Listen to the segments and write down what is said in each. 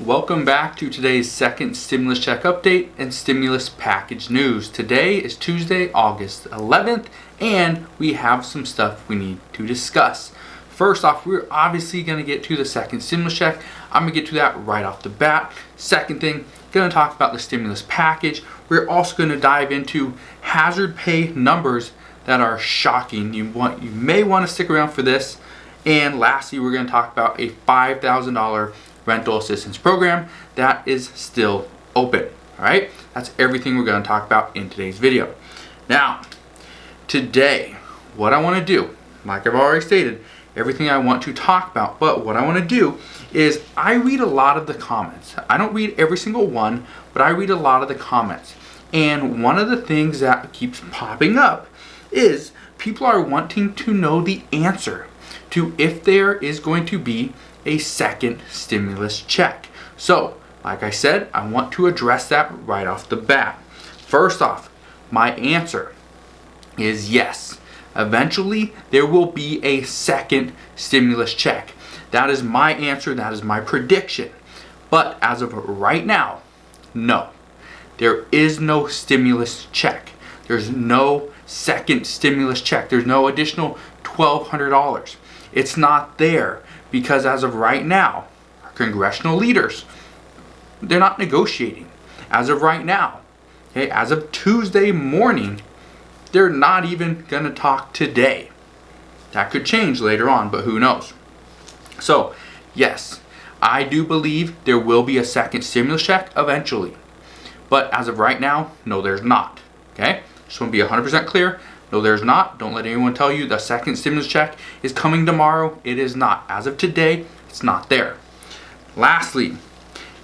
Welcome back to today's second stimulus check update and stimulus package news. Today is Tuesday, August 11th, and we have some stuff we need to discuss. First off, we're obviously going to get to the second stimulus check. I'm going to get to that right off the bat. Second thing, going to talk about the stimulus package. We're also going to dive into hazard pay numbers that are shocking. You may want to stick around for this. And lastly, we're going to talk about a $5,000 rental assistance program that is still open. All right, that's everything we're going to talk about in today's video. Now, today, what I want to do, like I've already stated, everything I want to talk about, but what I want to do is I read a lot of the comments. I don't read every single one, but I read a lot of the comments. And one of the things that keeps popping up is people are wanting to know the answer to if there is going to be a second stimulus check. So, like I said, I want to address that right off the bat. First off, my answer is yes. Eventually, there will be a second stimulus check. That is my answer. That is my prediction. But as of right now, no. There is no stimulus check. There's no second stimulus check. There's no additional $1,200. It's not there. Because as of right now, our congressional leaders, they're not negotiating. As of right now, okay, as of Tuesday morning, they're not even going to talk today. That could change later on, but who knows? So, yes, I do believe there will be a second stimulus check eventually. But as of right now, no, there's not. Okay? Just want to be 100% clear. No, there's not. Don't let anyone tell you the second stimulus check is coming tomorrow. It is not. As of today, it's not there. Lastly,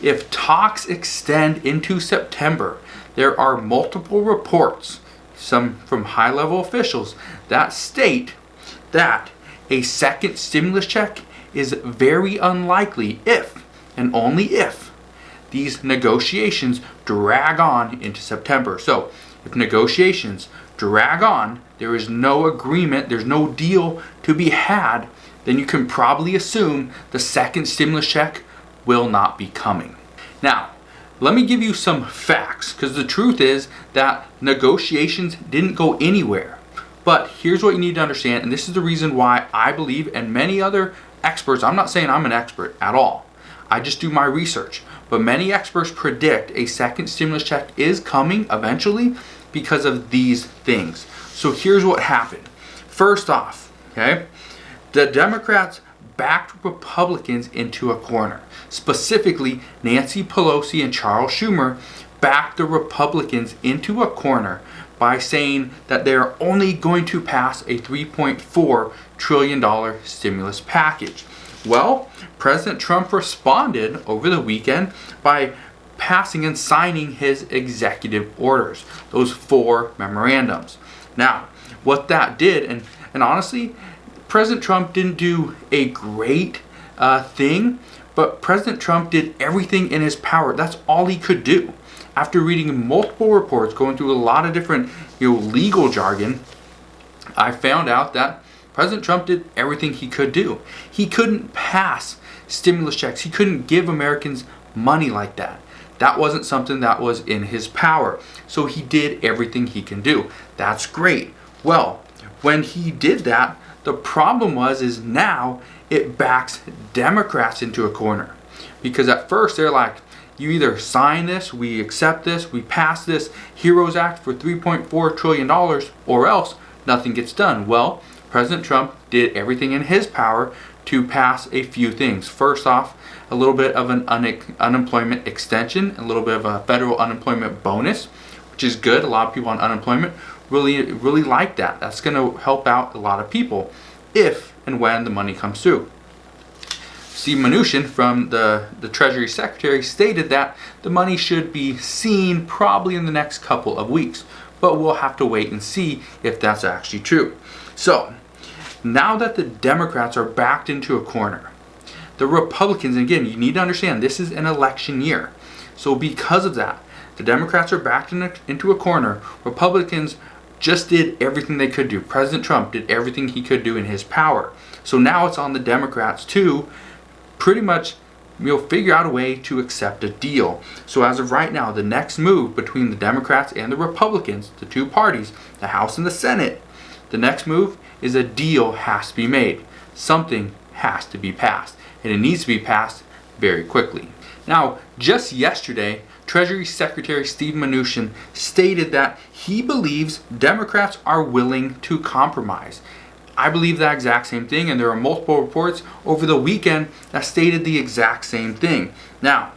if talks extend into September, there are multiple reports, some from high-level officials, that state that a second stimulus check is very unlikely if, and only if, these negotiations drag on into September. So, if negotiations drag on, there is no agreement, there's no deal to be had, then you can probably assume the second stimulus check will not be coming. Now, let me give you some facts, because the truth is that negotiations didn't go anywhere. But here's what you need to understand, and this is the reason why I believe, and many other experts, I'm not saying I'm an expert at all, I just do my research, but many experts predict a second stimulus check is coming eventually because of these things. So here's what happened. First off, okay, the Democrats backed Republicans into a corner. Specifically, Nancy Pelosi and Charles Schumer backed the Republicans into a corner by saying that they're only going to pass a $3.4 trillion stimulus package. Well, President Trump responded over the weekend by passing and signing his executive orders, those 4 memorandums. Now, what that did, and honestly, President Trump didn't do a great thing, but President Trump did everything in his power. That's all he could do. After reading multiple reports, going through a lot of different legal jargon, I found out that President Trump did everything he could do. He couldn't pass stimulus checks. He couldn't give Americans money like that. That wasn't something that was in his power. So he did everything he can do. That's great. Well, when he did that, the problem is now it backs Democrats into a corner. Because at first they're like, you either sign this, we accept this, we pass this HEROES Act for $3.4 trillion, or else nothing gets done. Well, President Trump did everything in his power to pass a few things. First off, a little bit of an unemployment extension, a little bit of a federal unemployment bonus, which is good. A lot of people on unemployment really like that. That's going to help out a lot of people if and when the money comes through. Steve Mnuchin from the Treasury Secretary stated that the money should be seen probably in the next couple of weeks, but we'll have to wait and see if that's actually true. So, now that the Democrats are backed into a corner, the Republicans, and again, you need to understand, this is an election year. So because of that, the Democrats are backed into a corner. Republicans just did everything they could do. President Trump did everything he could do in his power. So now it's on the Democrats to pretty much figure out a way to accept a deal. So as of right now, the next move between the Democrats and the Republicans, the two parties, the House and the Senate, the next move is a deal has to be made. Something has to be passed, and it needs to be passed very quickly. Now, just yesterday, Treasury Secretary Steve Mnuchin stated that he believes Democrats are willing to compromise. I believe that exact same thing, and there are multiple reports over the weekend that stated the exact same thing. Now,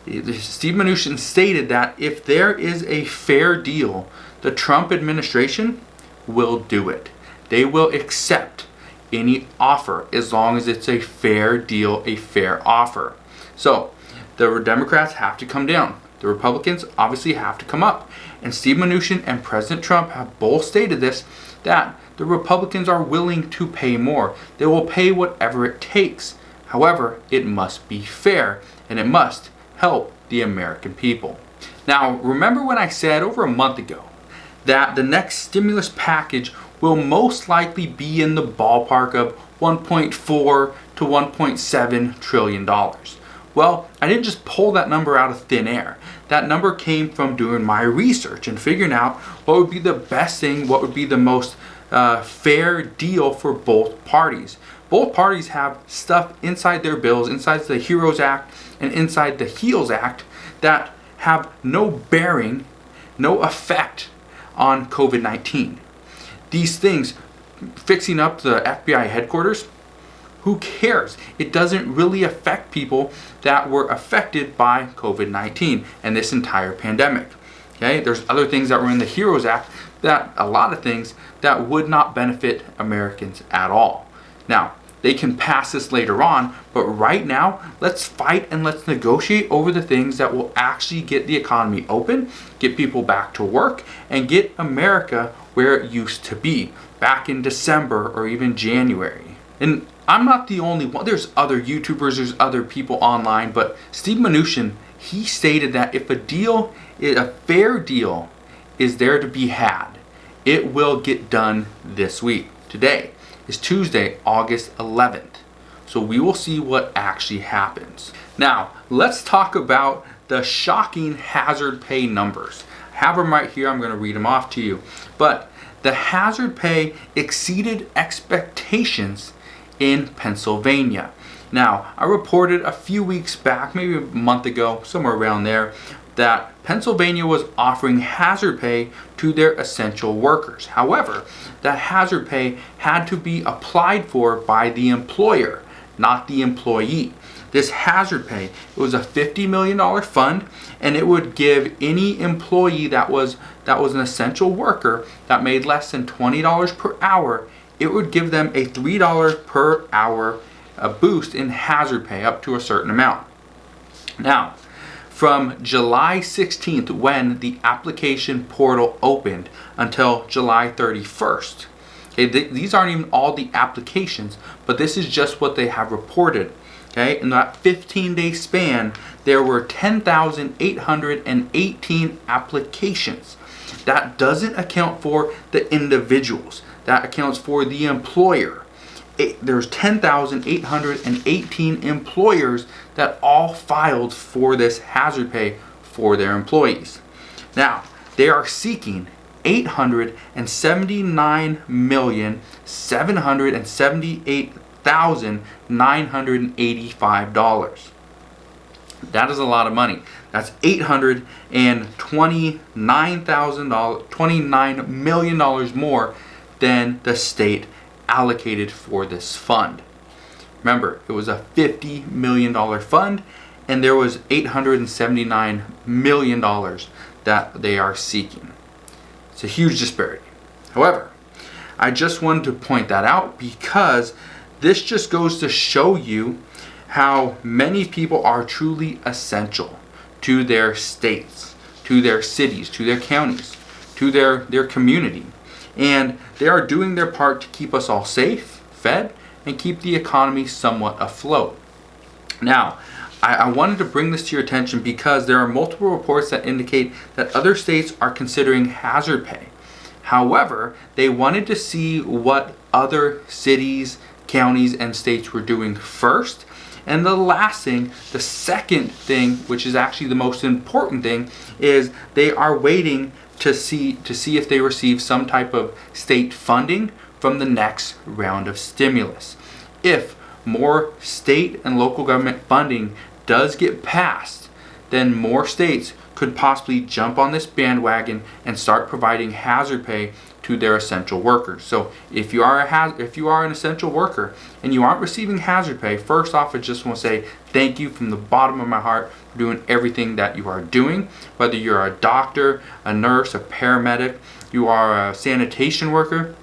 Steve Mnuchin stated that if there is a fair deal, the Trump administration will do it. They will accept any offer as long as it's a fair deal, a fair offer. So, the Democrats have to come down. The Republicans obviously have to come up. And Steve Mnuchin and President Trump have both stated this, that the Republicans are willing to pay more. They will pay whatever it takes. However, it must be fair, and it must help the American people. Now, remember when I said over a month ago that the next stimulus package will most likely be in the ballpark of $1.4 to $1.7 trillion. Well, I didn't just pull that number out of thin air. That number came from doing my research and figuring out what would be the best thing, what would be the most fair deal for both parties. Both parties have stuff inside their bills, inside the HEROES Act and inside the HEALS Act, that have no bearing, no effect on COVID-19. These things, fixing up the FBI headquarters, who cares? It doesn't really affect people that were affected by COVID-19 and this entire pandemic. Okay, there's other things that were in the HEROES Act, that a lot of things that would not benefit Americans at all. Now, they can pass this later on, but right now, let's fight and let's negotiate over the things that will actually get the economy open, get people back to work, and get America where it used to be back in December or even January. And I'm not the only one. There's other YouTubers, there's other people online, but Steve Mnuchin, he stated that if a fair deal is there to be had, it will get done this week. Today is Tuesday, August 11th. So we will see what actually happens. Now, let's talk about the shocking hazard pay numbers. I have them right here. I'm going to read them off to you. But the hazard pay exceeded expectations in Pennsylvania. Now, I reported a few weeks back, maybe a month ago, somewhere around there, that Pennsylvania was offering hazard pay to their essential workers. However, that hazard pay had to be applied for by the employer, not the employee. This hazard pay, it was a $50 million fund, and it would give any employee that was an essential worker that made less than $20 per hour, it would give them a $3 per hour boost in hazard pay up to a certain amount. Now, from July 16th, when the application portal opened, until July 31st, okay, these aren't even all the applications, but this is just what they have reported. Okay, in that 15-day span, there were 10,818 applications. That doesn't account for the individuals. That accounts for the employer. There's 10,818 employers that all filed for this hazard pay for their employees. Now, they are seeking $879,778,985. That is a lot of money. That's $29 million more than the state allocated for this fund. Remember, it was a $50 million fund, and there was $879 million that they are seeking. It's a huge disparity. However, I just wanted to point that out because this just goes to show you how many people are truly essential to their states, to their cities, to their counties, to their community. And they are doing their part to keep us all safe, fed, and keep the economy somewhat afloat. Now, I wanted to bring this to your attention because there are multiple reports that indicate that other states are considering hazard pay. However, they wanted to see what other cities, counties, and states were doing first, And the last thing, the second thing, which is actually the most important thing, is they are waiting to see if they receive some type of state funding from the next round of stimulus. If more state and local government funding does get passed, then more states could possibly jump on this bandwagon and start providing hazard pay to their essential workers. So if you are an essential worker and you aren't receiving hazard pay, first off, I just want to say thank you from the bottom of my heart for doing everything that you are doing. Whether you're a doctor, a nurse, a paramedic, you are a sanitation worker,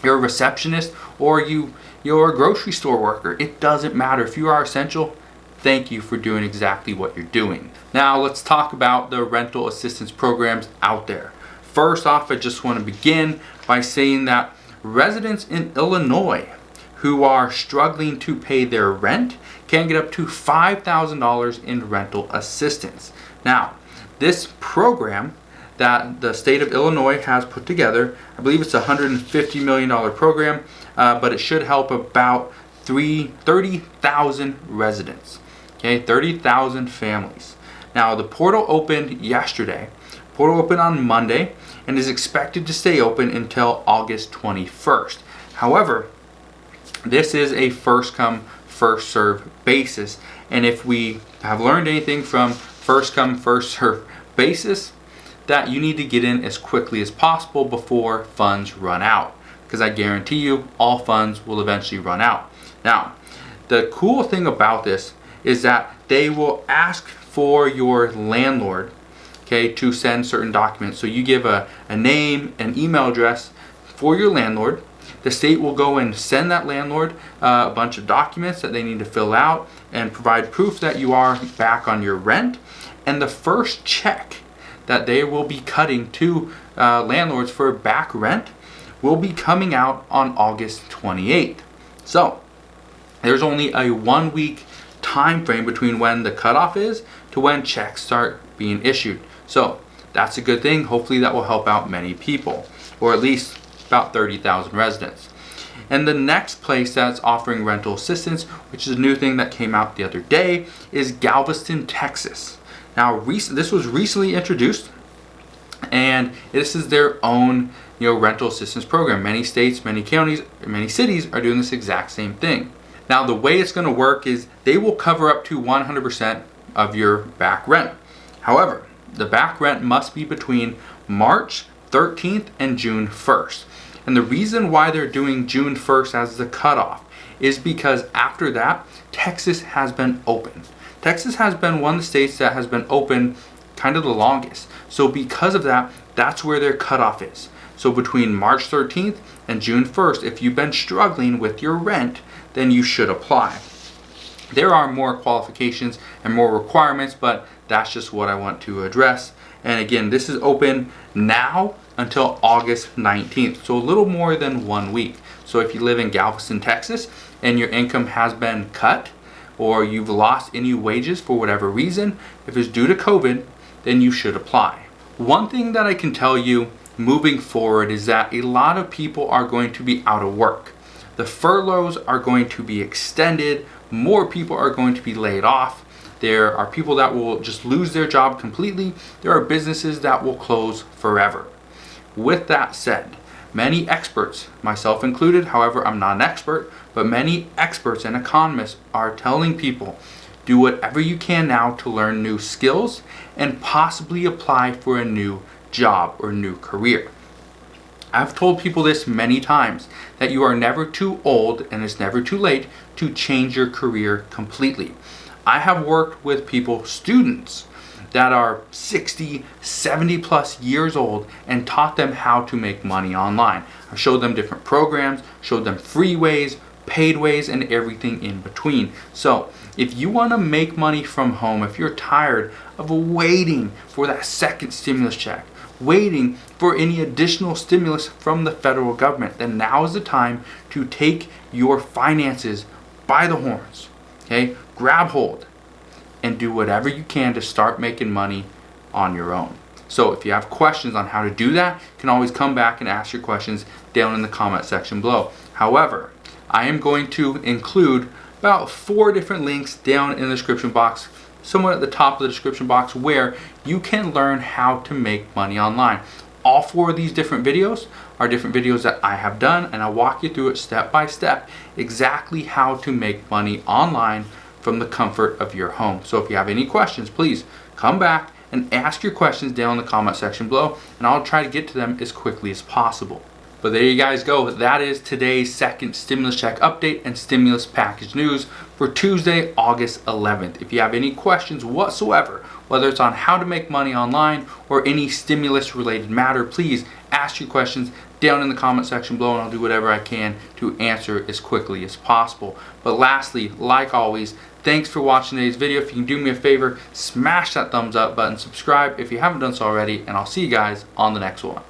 you're a receptionist, or you're a grocery store worker, it doesn't matter. If you are essential, thank you for doing exactly what you're doing. Now let's talk about the rental assistance programs out there. First off, I just want to begin by saying that residents in Illinois who are struggling to pay their rent can get up to $5,000 in rental assistance. Now, this program that the state of Illinois has put together, I believe it's a $150 million program, but it should help about 30,000 residents. Okay, 30,000 families. Now, the portal opened yesterday. Portal opened on Monday and is expected to stay open until August 21st. However, this is a first come, first serve basis. And if we have learned anything from first come, first serve basis, that you need to get in as quickly as possible before funds run out. Because I guarantee you, all funds will eventually run out. Now, the cool thing about this is that they will ask for your landlord, okay, to send certain documents. So you give a name, an email address for your landlord. The state will go and send that landlord a bunch of documents that they need to fill out and provide proof that you are back on your rent. And the first check that they will be cutting to landlords for back rent will be coming out on August 28th. So there's only a 1 week time frame between when the cutoff is to when checks start being issued. So that's a good thing. Hopefully that will help out many people, or at least about 30,000 residents. And the next place that's offering rental assistance, which is a new thing that came out the other day, is Galveston, Texas. Now, this was recently introduced, and this is their own rental assistance program. Many states, many counties, many cities are doing this exact same thing. Now, the way it's going to work is they will cover up to 100% of your back rent. However, the back rent must be between March 13th and June 1st. And the reason why they're doing June 1st as the cutoff is because after that, Texas has been open. Texas has been one of the states that has been open kind of the longest. So because of that, that's where their cutoff is. So between March 13th and June 1st, if you've been struggling with your rent, then you should apply. There are more qualifications and more requirements, but that's just what I want to address. And again, this is open now until August 19th, so a little more than 1 week. So if you live in Galveston, Texas, and your income has been cut, or you've lost any wages for whatever reason, if it's due to COVID, then you should apply. One thing that I can tell you moving forward is that a lot of people are going to be out of work. The furloughs are going to be extended. More people are going to be laid off. There are people that will just lose their job completely. There are businesses that will close forever. With that said, many experts, myself included, however, I'm not an expert, but many experts and economists are telling people, do whatever you can now to learn new skills and possibly apply for a new job or new career. I've told people this many times, that you are never too old and it's never too late to change your career completely. I have worked with people, students, that are 60, 70 plus years old and taught them how to make money online. I've showed them different programs, showed them free ways, paid ways, and everything in between. So if you want to make money from home, if you're tired of waiting for that second stimulus check, waiting for any additional stimulus from the federal government, then now is the time to take your finances by the horns. Okay? Grab hold and do whatever you can to start making money on your own. So if you have questions on how to do that, you can always come back and ask your questions down in the comment section below. However, I am going to include about 4 different links down in the description box, somewhere at the top of the description box, where you can learn how to make money online. All 4 of these different videos are different videos that I have done, and I'll walk you through it step by step, exactly how to make money online from the comfort of your home. So if you have any questions, please come back and ask your questions down in the comment section below, and I'll try to get to them as quickly as possible. But there you guys go. That is today's second stimulus check update and stimulus package news for Tuesday, August 11th. If you have any questions whatsoever, whether it's on how to make money online or any stimulus related matter, please ask your questions down in the comment section below, and I'll do whatever I can to answer as quickly as possible. But lastly, like always, thanks for watching today's video. If you can do me a favor, smash that thumbs up button, subscribe if you haven't done so already, and I'll see you guys on the next one.